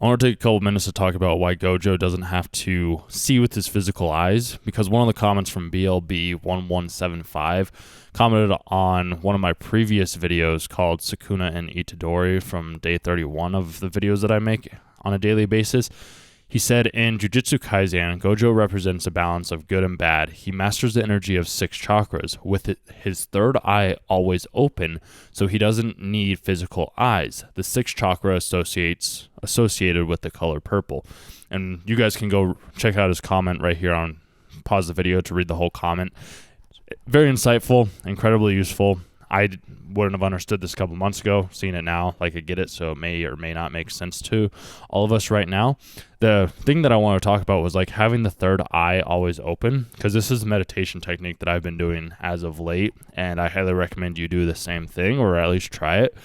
I want to take a couple minutes to talk about why Gojo doesn't have to see with his physical eyes, because one of the comments from BLB1175 commented on one of my previous videos called Sukuna and Itadori from day 31 of the videos that I make on a daily basis. He said, in Jujutsu Kaisen, Gojo represents a balance of good and bad. He masters the energy of 6 chakras, with his third eye always open, so he doesn't need physical eyes. The 6th chakra associated with the color purple. And you guys can go check out his comment right here on pause the video to read the whole comment. Very insightful, incredibly useful. I wouldn't have understood this a couple months ago. Seeing it now, like I get it, so it may or may not make sense to all of us right now. The thing that I want to talk about was like having the third eye always open, because this is a meditation technique that I've been doing as of late, and I highly recommend you do the same thing, or at least try it.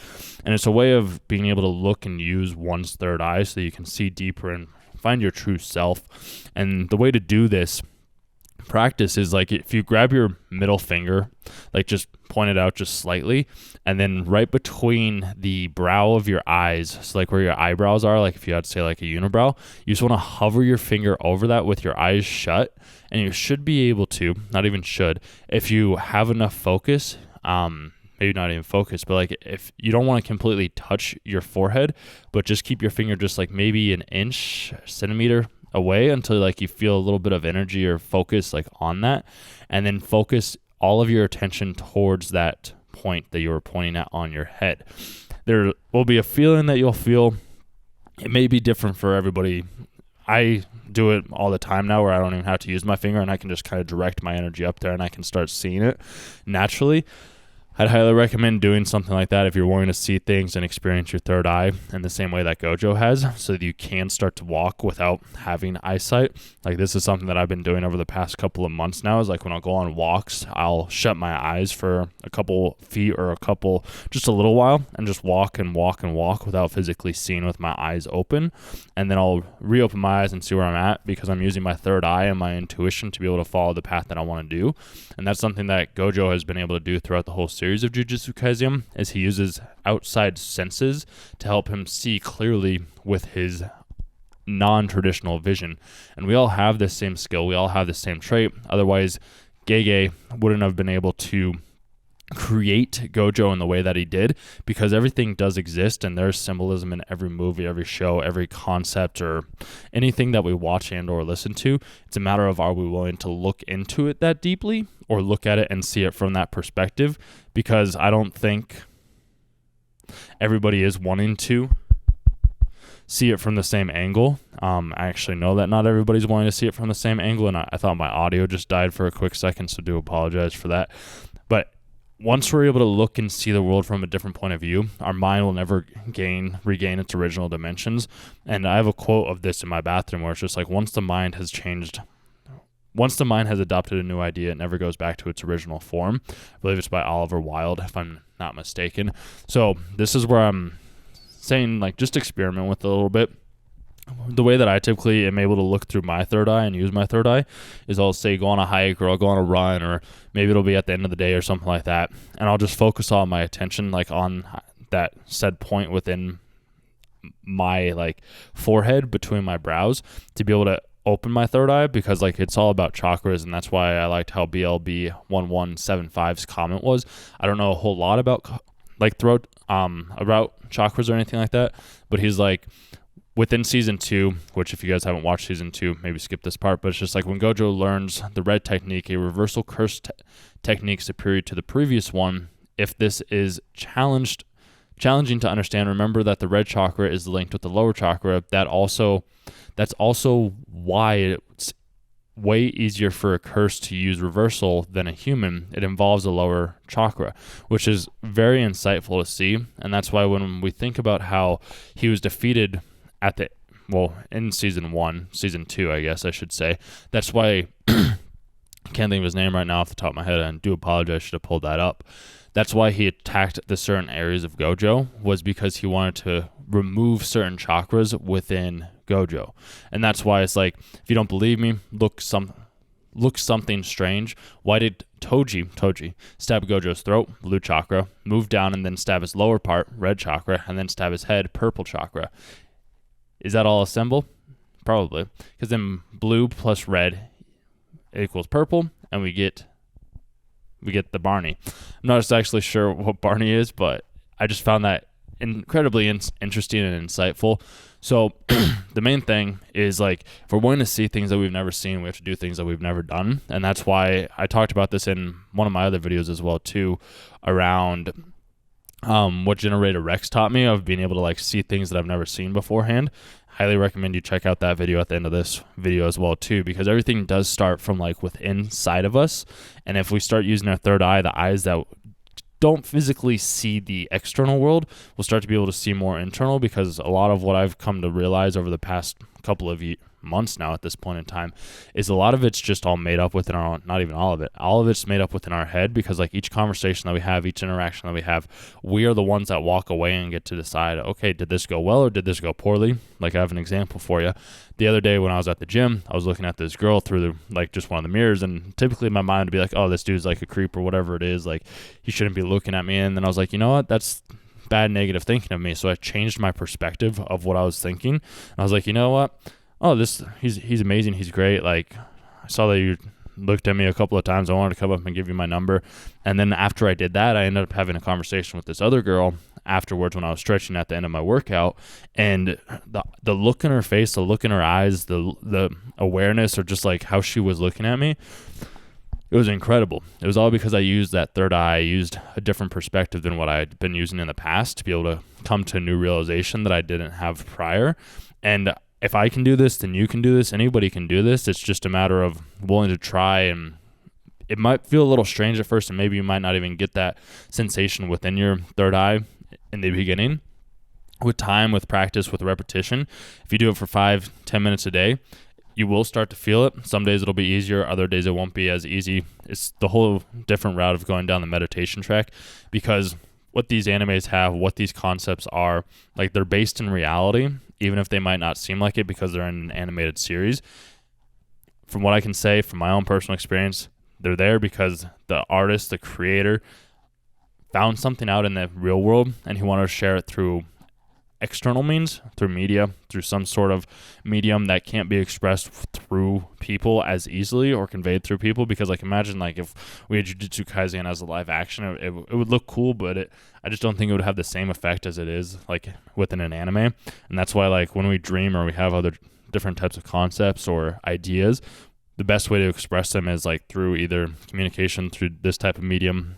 And it's a way of being able to look and use one's third eye so you can see deeper and find your true self. And the way to do this practice is like if you grab your middle finger, like just point it out just slightly, and then right between the brow of your eyes, so like where your eyebrows are, like if you had to say like a unibrow, you just want to hover your finger over that with your eyes shut, and you should be able to, not even should, if you have enough focus, maybe not even focus, but like if you don't want to completely touch your forehead, but just keep your finger just like maybe an inch, centimeter away until like you feel a little bit of energy or focus like on that, and then focus all of your attention towards that point that you were pointing at on your head. There will be a feeling that you'll feel. It may be different for everybody. I do it all the time now where I don't even have to use my finger and I can just kind of direct my energy up there and I can start seeing it naturally. I'd highly recommend doing something like that if you're wanting to see things and experience your third eye in the same way that Gojo has, so that you can start to walk without having eyesight. Like this is something that I've been doing over the past couple of months now, is like when I'll go on walks, I'll shut my eyes for a couple feet or just a little while, and just walk and walk and walk without physically seeing with my eyes open. And then I'll reopen my eyes and see where I'm at, because I'm using my third eye and my intuition to be able to follow the path that I want to do. And that's something that Gojo has been able to do throughout the whole series of Jujutsu Kaisen, as he uses outside senses to help him see clearly with his non-traditional vision. And we all have this same skill, we all have the same trait. Otherwise, Gege wouldn't have been able to create Gojo in the way that he did, because everything does exist and there's symbolism in every movie, every show, every concept, or anything that we watch and or listen to. It's a matter of, are we willing to look into it that deeply or look at it and see it from that perspective? Because I don't think everybody is wanting to see it from the same angle. I actually know that not everybody's wanting to see it from the same angle, and I thought my audio just died for a quick second, so do apologize for that. But once we're able to look and see the world from a different point of view, our mind will never regain its original dimensions. And I have a quote of this in my bathroom where it's just like, once the mind has adopted a new idea, it never goes back to its original form. I believe it's by Oliver Wilde, if I'm not mistaken. So this is where I'm saying, like, just experiment with it a little bit. The way that I typically am able to look through my third eye and use my third eye is I'll say go on a hike, or I'll go on a run, or maybe it'll be at the end of the day or something like that. And I'll just focus all my attention like on that said point within my like forehead between my brows to be able to open my third eye, because like it's all about chakras. And that's why I liked how BLB1175's comment was. I don't know a whole lot about like throat about chakras or anything like that, but he's like, within season 2, which if you guys haven't watched season 2, maybe skip this part, but it's just like when Gojo learns the red technique, a reversal curse technique superior to the previous one, if this is challenging to understand, remember that the red chakra is linked with the lower chakra. That's also why it's way easier for a curse to use reversal than a human. It involves a lower chakra, which is very insightful to see. And that's why when we think about how he was defeated in season 2, I guess I should say. That's why I can't think of his name right now off the top of my head, and do apologize, I should have pulled that up. That's why he attacked the certain areas of Gojo, was because he wanted to remove certain chakras within Gojo. And that's why it's like, if you don't believe me, look something strange. Why did Toji stab Gojo's throat, blue chakra, move down and then stab his lower part, red chakra, and then stab his head, purple chakra? Is that all a symbol? Probably, because then blue plus red equals purple, and we get the Barney. I'm not actually sure what Barney is, but I just found that incredibly interesting and insightful. So the main thing is, like, if we're wanting to see things that we've never seen, we have to do things that we've never done. And that's why I talked about this in one of my other videos as well too, around what Generator Rex taught me of being able to like see things that I've never seen beforehand. Highly recommend you check out that video at the end of this video as well too, because everything does start from like within inside of us. And if we start using our third eye, the eyes that don't physically see the external world, we'll start to be able to see more internal, because a lot of what I've come to realize over the past couple of months now at this point in time is a lot of it's just all made up within our own, not even all of it's made up within our head, because like each conversation that we have, each interaction that we have, we are the ones that walk away and get to decide, okay, did this go well or did this go poorly? Like, I have an example for you. The other day when I was at the gym, I was looking at this girl through the, like, just one of the mirrors, and typically my mind would be like, oh, this dude's like a creep or whatever it is, like he shouldn't be looking at me. And then I was like, you know what, that's bad negative thinking of me. So I changed my perspective of what I was thinking, and I was like, you know what, oh, he's amazing, he's great. Like, I saw that you looked at me a couple of times. I wanted to come up and give you my number. And then after I did that, I ended up having a conversation with this other girl afterwards when I was stretching at the end of my workout. And the look in her face, the look in her eyes, the awareness, or just like how she was looking at me, it was incredible. It was all because I used that third eye. I used a different perspective than what I'd been using in the past to be able to come to a new realization that I didn't have prior. And if I can do this, then you can do this. Anybody can do this. It's just a matter of willing to try. And it might feel a little strange at first, and maybe you might not even get that sensation within your third eye in the beginning. With time, with practice, with repetition, if you do it for 5-10 minutes a day, you will start to feel it. Some days it'll be easier. Other days it won't be as easy. It's the whole different route of going down the meditation track, because what these animes have, what these concepts are, like, they're based in reality, even if they might not seem like it because they're in an animated series. From what I can say, from my own personal experience, they're there because the artist, the creator, found something out in the real world, and he wanted to share it through external means, through media, through some sort of medium that can't be expressed through people as easily or conveyed through people. Because, like, imagine like if we had Jujutsu Kaisen as a live action, it would look cool, but I just don't think it would have the same effect as it is like within an anime. And that's why, like, when we dream or we have other different types of concepts or ideas, the best way to express them is like through either communication through this type of medium,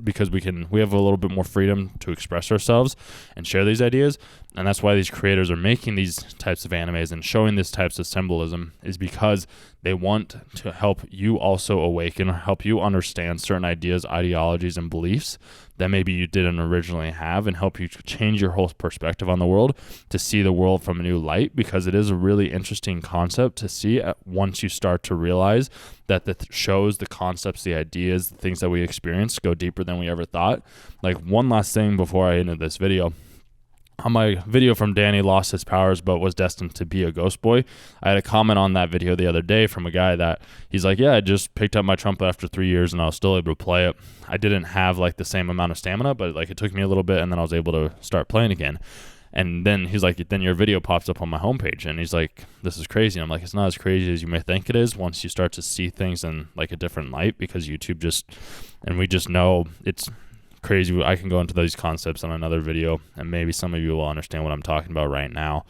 because we have a little bit more freedom to express ourselves and share these ideas. And that's why these creators are making these types of animes and showing these types of symbolism, is because they want to help you also awaken, or help you understand certain ideas, ideologies, and beliefs that maybe you didn't originally have, and help you change your whole perspective on the world, to see the world from a new light. Because it is a really interesting concept to see once you start to realize that the shows, the concepts, the ideas, the things that we experience go deeper than we ever thought. Like, one last thing before I end this video. On my video from Danny Lost His Powers but was destined to be a ghost boy, I had a comment on that video the other day from a guy that he's like, yeah, I just picked up my trumpet after 3 years and I was still able to play it. I didn't have like the same amount of stamina, but like it took me a little bit, and then I was able to start playing again. And then he's like, then your video pops up on my homepage, and he's like, this is crazy. And I'm like, it's not as crazy as you may think it is once you start to see things in like a different light, because YouTube and we just know it's crazy. I can go into these concepts on another video, and maybe some of you will understand what I'm talking about right now.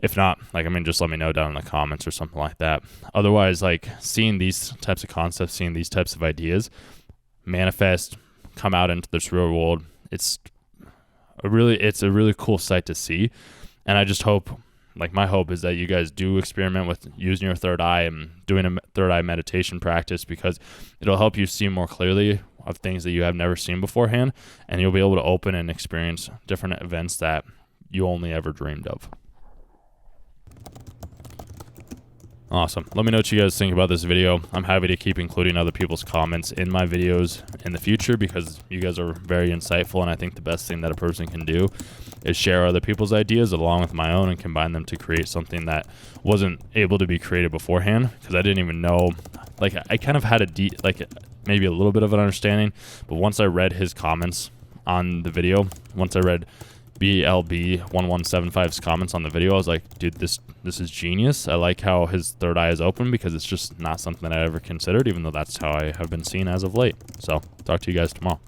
If not, like, I mean, just let me know down in the comments or something like that. Otherwise, like, seeing these types of concepts, seeing these types of ideas manifest, come out into this real world, it's a really cool sight to see. And I just hope, like, my hope is that you guys do experiment with using your third eye and doing a third eye meditation practice, because it'll help you see more clearly of things that you have never seen beforehand, and you'll be able to open and experience different events that you only ever dreamed of. Awesome. Let me know what you guys think about this video. I'm happy to keep including other people's comments in my videos in the future, because you guys are very insightful, and I think the best thing that a person can do is share other people's ideas along with my own and combine them to create something that wasn't able to be created beforehand, because I didn't even know. Like, I kind of had maybe a little bit of an understanding, but once I read his comments on the video, once I read BLB1175's comments on the video, I was like, dude, this is genius. I like how his third eye is open because it's just not something I ever considered, even though that's how I have been seen as of late. So talk to you guys tomorrow.